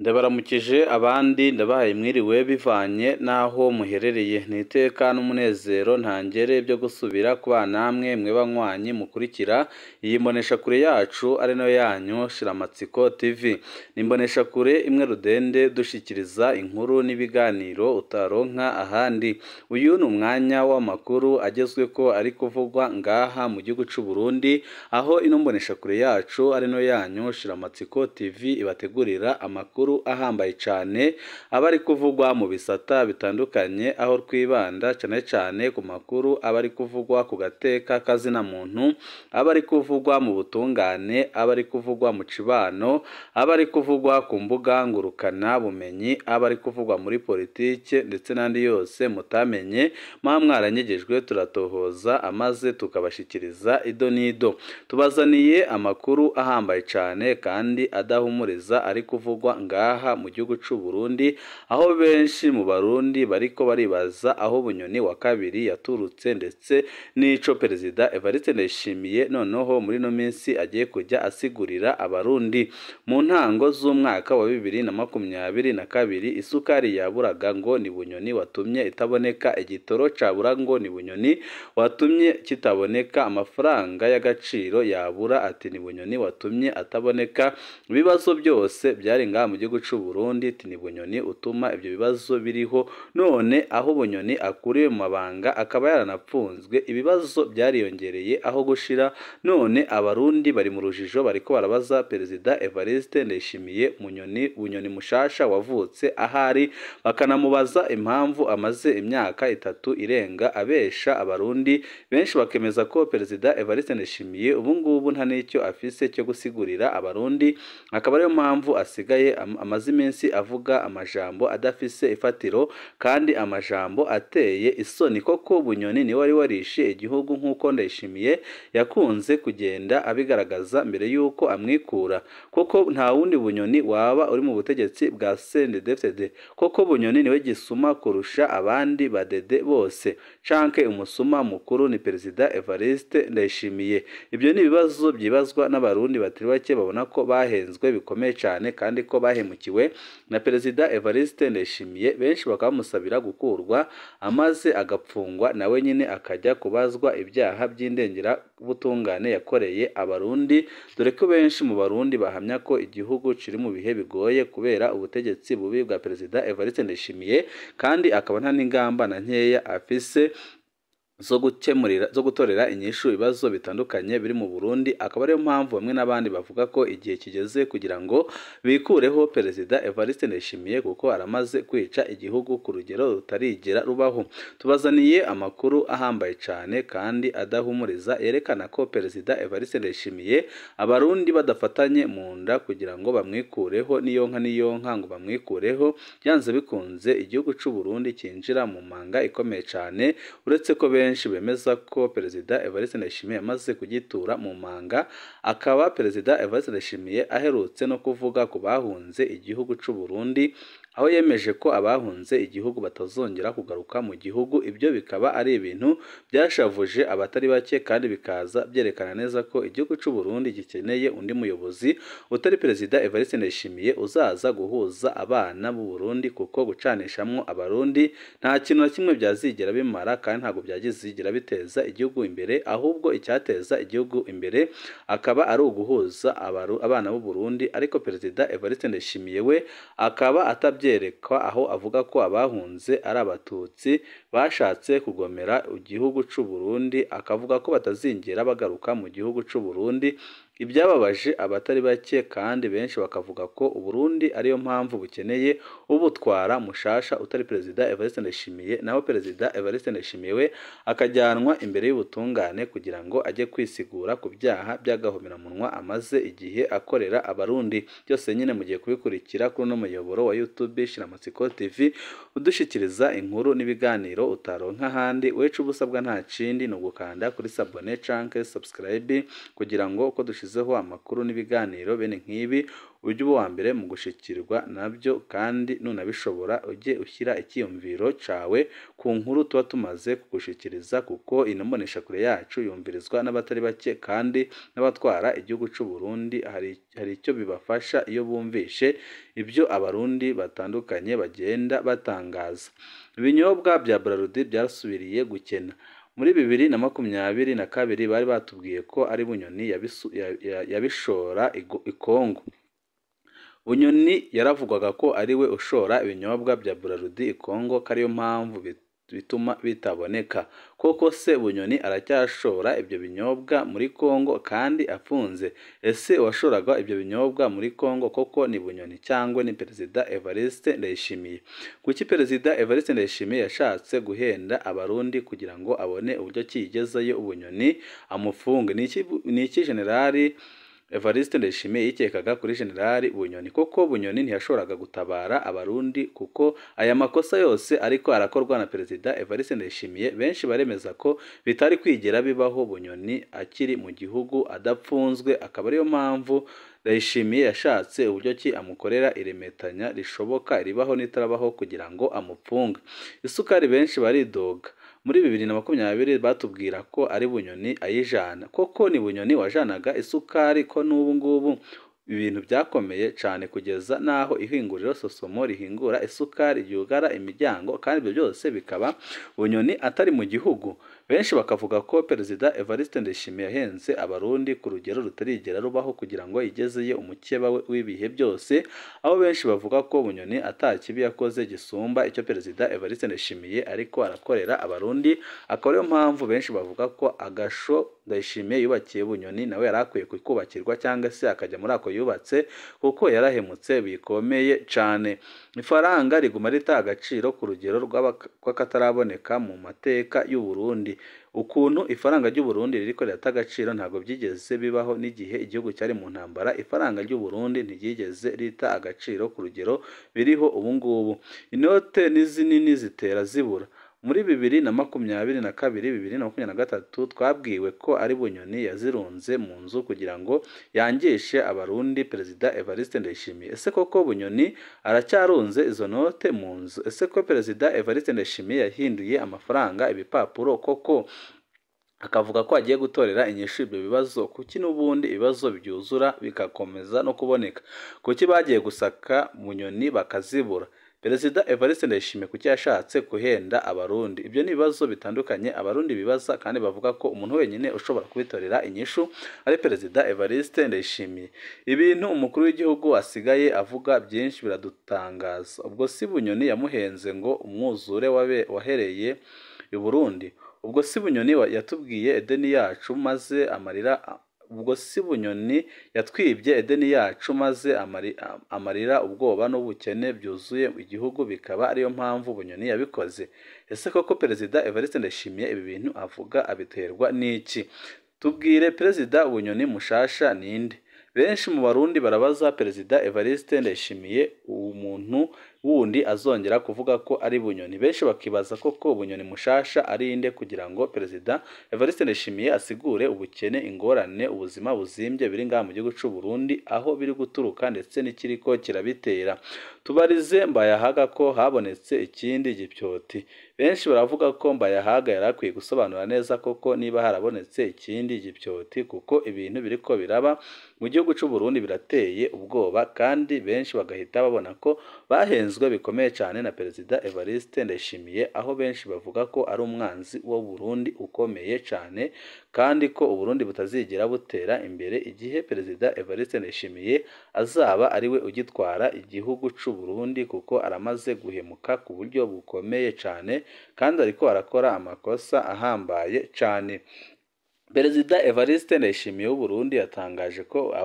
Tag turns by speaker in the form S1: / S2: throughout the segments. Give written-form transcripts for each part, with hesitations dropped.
S1: Ndabaramukije abandi ndabahaye mwiriwe bivanye n'aho muherereye n'iteka n'umunezero ntangere byo gusubira kubana namwe mwe banywanyi mukurikira iyi mboneshakure yacu ari nayo yanyu Shiramatsiko TV. Ni imboneshakure imwe rudende dushikiriza inkuru n'ibiganiro utaronka ahandi. Uyu ni umwanya w'amakuru agezweko ari kuvugwa ngaha mu gihugu cy'u Burundi, aho ino mboneshakure yacu ari nayo yanyu Shiramatsiko TV ibategurira amakuru ahambaye cyane abari kuvugwa mu bisata bitandukanye, aho twibanda cyane cyane ku makuru abari kuvugwa ku gateka kazina muntu, abari kuvugwa mu butungane, abari kuvugwa mu cibano, abari kuvugwa ku mbuga ngurukana bumenyi, abari kuvugwa muri politike ndetse n'andi yose mutamenye mwaranyegejwe turatohoza amaze tukabashikiriza ido nido. Tubazaniye amakuru ahambaye cyane kandi adahumuriza ari kuvugwa ngaha mu gihugu cy'u Burundi, aho benshi mu barundi bariko baribaza aho Bunyoni wa kabiri yaturutse ndetse n'ico Perezida Evariste Ndayishimiye noneho muri no minsi agiye kujya asigurira abarundi. Mu ntango z'umwaka wa 2022 isukari yaburaga ngo ni Bunyoni watumye itaboneka, igitoro cabura ngo ni Bunyoni watumye kitaboneka, amafaranga y'agaciro yabura ati ni Bunyoni watumye ataboneka, ibibazo byose byari ngaha mu gihugu cy'u Burundi ati ni Bunyoni utuma ibyo bibazo biriho. None aho Bunyoni akuriye mu mabanga akaba yaranapfunzwe, ibibazo byariyongereye aho gushira. None abarundi bari mu rujijo bariko barabaza Perezida Evariste Ndayishimiye Bunyoni mushasha wavutse ahari, bakanamubaza impamvu amaze imyaka 3 irenga abesha abarundi. Benshi bakemeza ko Perezida Evariste Ndayishimiye ubu ngubu nta n'icyo afise cyo gusigurira abarundi, akaba ariyo mpamvu asigaye amaze iminsi avuga amajambo adafise ifatiro kandi amajambo ateye isoni. Koko Bunyoni ni wari warishe igihugu nk'uko Ndayishimiye yakunze kugenda abigaragaza mbere yuko amwikura. Koko nta wundi Bunyoni waba uri mu butegetsi bwa CNDD-FDD. Koko Bunyoni niwe gisuma kurusha abandi badede bose, canke umusuma mukuru ni Perezida Evariste Ndayishimiye. Ibyo ni ibibazo byibazwa n'abarundi batari bake babona ko bahenzwe bikomeye cyane kandi ko bahemukiwe na Perezida Evariste Ndayishimiye. Benshi bakamusabira gukurwa amaze agapfungwa nawe nyine akajya kubazwa ibyaha by'indengera butungane yakoreye abarundi, dore ko benshi mu barundi bahamya ko igihugu kiri mu bihe bigoye kubera ubutegetsi bubi bwa Perezida Evariste Ndayishimiye, kandi akaba nta n'ingamba na nkeya afise zo gutorera inyishu ibibazo bitandukanye biri mu Burundi. Akaba ariyo mpamvu bamwe n'abandi bavuga ko igihe kigeze kugira ngo bikureho Perezida Evariste Ndayishimiye, kuko aramaze kwica igihugu ku rugero rutarigera rubaho. Tubazaniye amakuru ahambaye cyane kandi adahumuriza yerekana ko Perezida Evariste Ndayishimiye abarundi badafatanye mu nda kugira ngo bamwikureho niyonka ngo bamwikureho, byanze bikunze igihugu cy'u Burundi kinjira mu manga ikomeye cyane. Uretse ko benshi bemeza ko Perezida Evariste Ndayishimiye amaze kugitura mu manga, akaba Perezida Evariste Ndayishimiye aherutse no kuvuga ku bahunze igihugu cy'u Burundi, aho yemeje ko abahunze igihugu batazongera kugaruka mu gihugu. Ibyo bikaba ari ibintu byashavuje abatari bake kandi bikaza byerekana neza ko igihugu cy'u Burundi gikeneye undi muyobozi utari Perezida Evariste Ndayishimiye uzaza guhuza abana b'u Burundi, kuko gucanishamwo abarundi nta kintu na kimwe byazigera bimara kandi ntabwo byagizigera biteza igihugu imbere, ahubwo icyateza igihugu imbere akaba ari uguhuza abana b'u Burundi. Ariko Perezida Evariste Ndayishimiye we akaba atabyerekwa, aho avuga ko abahunze ari abatutsi bashatse kugomera igihugu cy'u Burundi, akavuga ko batazingera bagaruka mu gihugu cy'u Burundi. Ibyababaje abatari bake kandi benshi bakavuga ko Uburundi ariyo mpamvu bukeneye ubutwara mushasha utari Perezida Evariste Ndayishimiye, naho Perezida Evariste Ndayishimiye we akajyanwa imbere y'ubutungane kugira ngo ajye kwisigura ku byaha by'agahomeramunwa amaze igihe akorera abarundi. Byose nyine mugiye kubikurikira kuri no muyoboro wa YouTube Shiramatsiko TV, udushikiriza inkuru n'ibiganiro utaronka ahandi. Wecu ubusabwa nta kindi no gukanda kuri sabone canke subscribe kugira ngo uko dushizeho amakuru n'ibiganiro bene nk'ibi ujye uba wa mbere mu gushikirwa nabyo kandi nunabishobora ujye ushyira icyiyumviro cawe ku nkuru tuba tumaze kugushikiriza kuko ino mboneshakure yacu yumvirizwa n'abatari bake kandi n'abatwara igihugu cy'u Burundi hari icyo bibafasha iyo bumvishe ibyo abarundi batandukanye bagenda batangaza. Ibinyobwa bya Bralirwa byasubiriye gukena muri 2022 bari batubwiye ko ari Bunyoni yabishora i Kongo. Bunyoni yaravugwaga ko ari we ushora ibinyobwa bya Bralirwa i Kongo kariyo mpamvu bituma bitaboneka. Koko se Bunyoni aracyashora ibyo binyobwa muri Kongo kandi afunze? Ese uwashoraga ibyo binyobwa muri Kongo koko ni Bunyoni cyangwa ni Perezida Evariste Ndayishimiye? Kuki Perezida Evariste Ndayishimiye yashatse guhenda abarundi kugira ngo abone uburyo kigezeyo Bunyoni amufunge? Ni iki Generali Evariste Ndayishimiye yikekaga kuri Generali Bunyoni? Koko Bunyoni ntiyashoboraga gutabara abarundi kuko aya makosa yose ariko arakorwa na Perezida Evariste Ndayishimiye. Benshi baremeza ko bitari kwigera bibaho Bunyoni akiri mu gihugu adapfunzwe, akaba ariyo mpamvu Ndayishimiye yashatse uburyo ki amukorera iremetanya rishoboka ribaho n'itarabaho kugira ngo amupfunge. Isukari benshi baridoga muri 2020 batubwira ko ari Bunyoni ayijana. Koko ni Bunyoni wajanaga isukari? Ko n'ubu ngubu ibintu byakomeye cyane kugeza naho ihinguriro Sosomo rihingura isukari ryugara imiryango kandi ibyo byose bikaba Bunyoni atari mu gihugu. Benshi bakavuga ko Perezida Evariste Ndayishimiye yahenze abarundi ku rugero rutarigera rubaho kugira ngo igezeye umukeba we w'ibihe byose, aho benshi bavuga ko Bunyoni atakibi yakoze gisumba icyo Perezida Evariste Ndayishimiye ariko arakorera abarundi. Akaba ariyo mpamvu benshi bavuga ko agasho Ndayishimiye yubakiye Bunyoni nawe yarakwiye kubakirwa cyangwa se akajya muri ako yubatse kuko yarahemutse bikomeye cyane. Ifaranga riguma rita agaciro ku rugero rw'akataraboneka mu mateka y'u Burundi. Ukuntu ifaranga ry'u Burundi ririko rirata agaciro ntabwo byigeze bibaho n'igihe igihugu cyari mu ntambara. Ifaranga ry'u Burundi ntigigeze rita agaciro ku rugero biriho ubu ngubu. Inote n'izinini zitera zibura. Muri 2022 2023 twabwiwe ko ari Bunyoni yazirunze mu nzu kugira ngo yangishe abarundi Perezida Evariste Ndayishimiye. Ese koko Bunyoni aracyarunze izo note mu nzu? Ese ko Perezida Evariste Ndayishimiye yahinduye amafaranga ibipapuro koko akavuga ko agiye gutorera inyishu ibyo bibazo? Kuki n'ubundi ibibazo byuzura bikakomeza no kuboneka? Kuki bagiye gusaka Bunyoni bakazibura? Perezida Evariste Ndayishimiye kuki yashatse kuhenda abarundi? Ibyo ni ibibazo bitandukanye abarundi bibaza kandi bavuga ko umuntu wenyine ushobora kubitorera inyishu ari Perezida Evariste Ndayishimiye. Ibintu umukuru w'igihugu asigaye avuga byinshi biradutangaza. Ubwo si Bunyoni yamuhenze ngo umwuzure wahereye i Burundi? Ubwo si Bunyoni yatubwiye Edeni yacu maze amarira ubwo si Bunyoni yatwibye Edeni yacu maze amarira ubwoba n'ubukene byuzuye igihugu bikaba ariyo mpamvu Bunyoni yabikoze? Ese koko Perezida Evariste Ndayishimiye ibi bintu avuga abiterwa n'iki? Tubwire Perezida Bunyoni mushasha ninde? Benshi mu barundi barabaza Perezida Evariste Ndayishimiye umuntu wundi azongera kuvuga ko ari Bunyoni. Benshi bakibaza koko Bunyoni mushasha ari inde kugira ngo Perezida Evariste Ndayishimiye asigure ubukene, ingorane, ubuzima buzimbye biri ngaha mu gihugu cy'u Burundi aho biri guturuka ndetse n'ikiriko kirabitera. Tubarize Mbayahaga ko habonetse ikindi gipyoti. Benshi baravuga ko Mbayahaga yarakwiye gusobanura neza koko niba harabonetse ikindi gipyoti kuko ibintu biriko biraba mu gihugu cy'u Burundi birateye ubwoba kandi benshi bagahita babona ko bahenzwe bikomeye cyane na Perezida Evariste Ndayishimiye, aho benshi bavuga ko ari umwanzi wo Burundi ukomeye cyane kandi ko Uburundi butazigera butera imbere igihe Perezida Evariste Ndayishimiye azaba ari we ugitwara igihugu cy'u Burundi kuko aramaze guhemuka ku buryo bukomeye cyane kandi ariko arakora amakosa ahambaye cyane. Perezida Evariste Ndayishimiye w'u Burundi yatangaje ko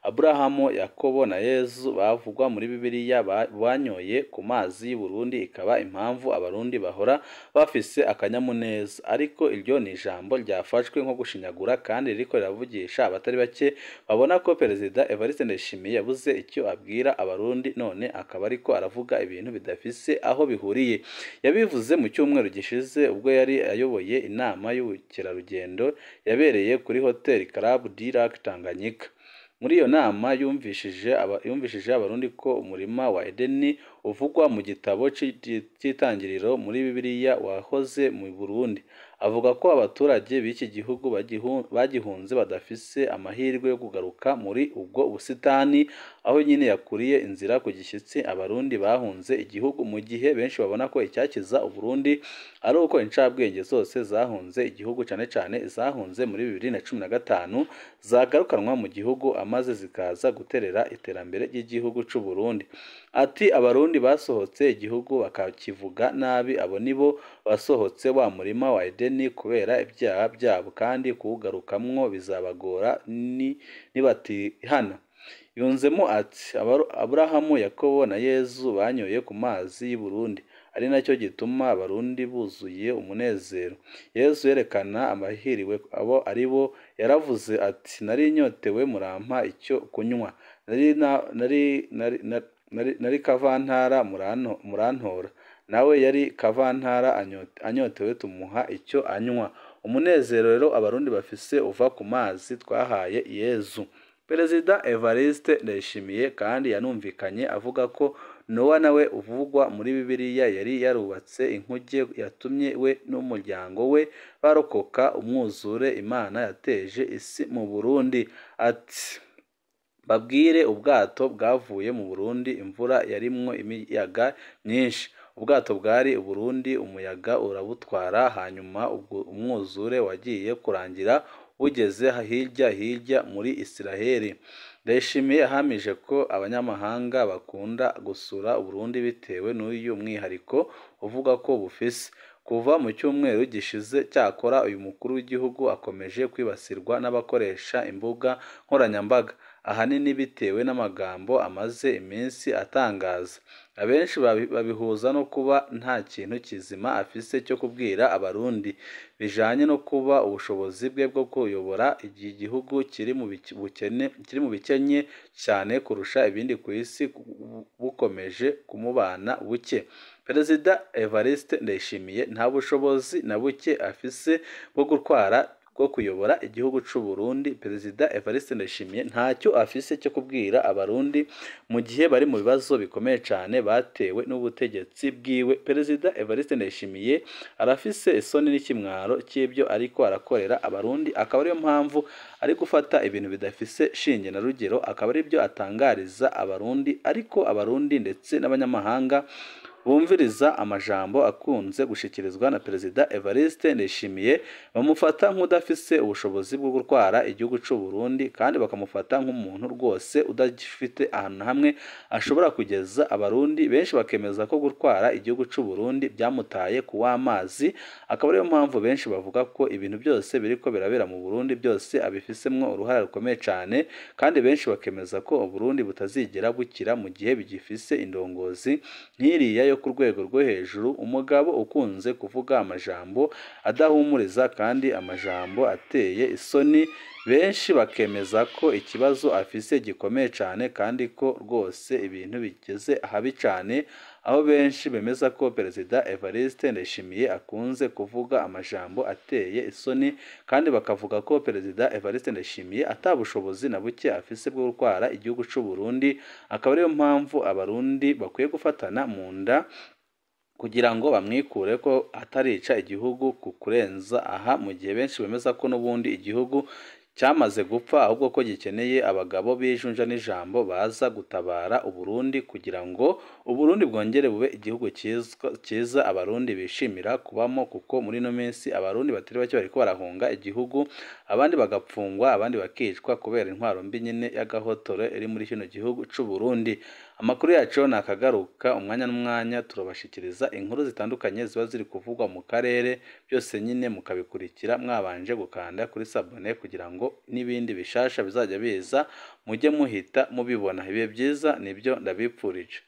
S1: Aburahamu, Yakobo na Yezu bavugwa muri Bibiliya banyoye ku mazi y'u Burundi ikaba impamvu abarundi bahora bafise akanyamuneza. Ariko iryo ni ijambo ryafashwe nko gushinyagura kandi ririko riravugisha abatari bake babona ko Perezida Evariste Ndayishimiye yabuze icyo abwira abarundi none akaba ariko aravuga ibintu bidafise aho bihuriye. Yabivuze mu cyumweru gishize ubwo yari ayoboye inama y'ubukerarugendo yabereye kuri Hotel Club du Lac Tanganyika. muri iyo nama yumvishije abarundi ko umurima wa Edeni uvugwa mu gitabo cy'itangiriro muri Bibiliya wahoze mu Burundi. Avuga ko abaturage b'iki gihugu bagihunze badafise amahirwe yo kugaruka muri ubwo busitani, aho nyine yakuriye inzira ku gishyitsi abarundi bahunze igihugu, mu gihe benshi babona ko icyakiza Uburundi ari uko incabwenge zose zahunze igihugu, cyane cyane izahunze muri 2015 zagarukanwa mu gihugu amaze zikaza guterera iterambere ry'igihugu cy'u Burundi. Ati abarundi basohotse igihugu bakakivuga nabi, abo nibo basohotse wa murima wa Edeni kubera ibyaha byabo, kandi kuwugarukamwo bizabagora nibatihana. Yunzemo ati Aburahamu, Yakobo na Yezu banyoye ku mazi y'i Burundi, ari nacyo gituma abarundi buzuye umunezero. Yezu yerekana amahiriwe abo ari bo, yaravuze ati nari nyotewe murampa icyo kunywa, nari kavantara murantora, nawe yari kavantara anyotewe tumuha icyo anywa. Umunezero rero abarundi bafise uva ku mazi twahaye Yezu. Perezida Evariste Ndayishimiye kandi yanumvikanye avuga ko Nowa nawe uvugwa muri Bibiliya yari yarubatse inkuge yatumye we n'umuryango we barokoka umwuzure Imana yateje isi mu Burundi. Ati babwire ubwato bwavuye mu Burundi, imvura yarimwo imiyaga myinshi, ubwato bwari Burundi, umuyaga urabutwara, hanyuma ubwo umwuzure wagiye kurangira bugeze hirya muri Isiraheli. Ndayishimiye yahamije ko abanyamahanga bakunda gusura Burundi bitewe n'uyu mwihariko uvuga ko bufise. Kuva mu cyumweru gishize cyakora uyu mukuru w'igihugu akomeje kwibasirwa n'abakoresha imbuga nkoranyambaga, ahanini bitewe n'amagambo amaze iminsi atangaza. Abenshi babihuza no kuba nta kintu kizima afise cyo kubwira abarundi, bijanye no kuba ubushobozi bwe bwo kuyobora iki gihugu kiri mu bikenye cyane kurusha ibindi ku isi bukomeje kumubana buke. Perezida Evariste Ndayishimiye nta bushobozi na buke afise bwo kuyobora igihugu cy'u Burundi. Perezida Evariste Ndayishimiye ntacyo afise cyo kubwira abarundi mu gihe bari mu bibazo bikomeye cyane batewe n'ubutegetsi bwiwe. Perezida Evariste Ndayishimiye arafise isoni n'ikimwaro cy'ibyo ariko arakorera abarundi, akaba ariyo mpamvu ari gufata ibintu bidafise shinge na rugero, akaba ari byo atangariza abarundi, ariko abarundi ndetse n'abanyamahanga bumviriza amajambo akunze gushikirizwa na Perezida Evariste Ndayishimiye bamufata nk'udafise ubushobozi bwo gutwara igihugu cy'u Burundi, kandi bakamufata nk'umuntu rwose udafite ahantu na hamwe ashobora kugeza abarundi. Benshi bakemeza ko gutwara igihugu cy'u Burundi byamutaye ku w'amazi, akaba ariyo mpamvu benshi bavuga ko ibintu byose biriko birabera mu Burundi byose abifisemwo uruhare rukomeye cyane, kandi benshi bakemeza ko Uburundi butazigera bukira mu gihe bigifise indongozi nk'iriya yo ku rwego rwo hejuru, umugabo ukunze kuvuga amajambo adahumuriza kandi amajambo ateye isoni. Benshi bakemeza ko ikibazo afise gikomeye cyane kandi ko rwose ibintu bigeze habi cyane, aho benshi bemeza ko Perezida Evariste Ndayishimiye akunze kuvuga amajambo ateye isoni, kandi bakavuga ko Perezida Evariste Ndayishimiye atabushobozi na buke afise bwo gutwara igihugu cy'u Burundi. Akaba ariyo mpamvu abarundi bakwiye gufatana mu nda kugira ngo bamwikure ko atarica igihugu ku kurenza aha, mu gihe benshi bemeza ko n'ubundi igihugu cyamaze gupfa, ahubwo ko gikeneye abagabo bijunja n'ijambo baza gutabara Uburundi kugira ngo Uburundi bwongere bube igihugu cyiza abarundi bishimira kubamo, kuko muri no minsi abarundi batari bake bariko barahunga igihugu, abandi bagapfungwa, abandi bakicwa kubera intwaro mbi nyine y'agahotoro iri muri kino gihugu cy'u Burundi. Amakuru yacu nakagaruka umwanya n'umwanya turabashikiriza inkuru zitandukanye ziba ziri kuvugwa mu karere, byose nyine mukabikurikira mwabanje gukanda kuri sabone kugira ngo n'ibindi bishasha bizajya biza mujye muhita mubibona. Ibihe byiza nibyo ndabipfurije.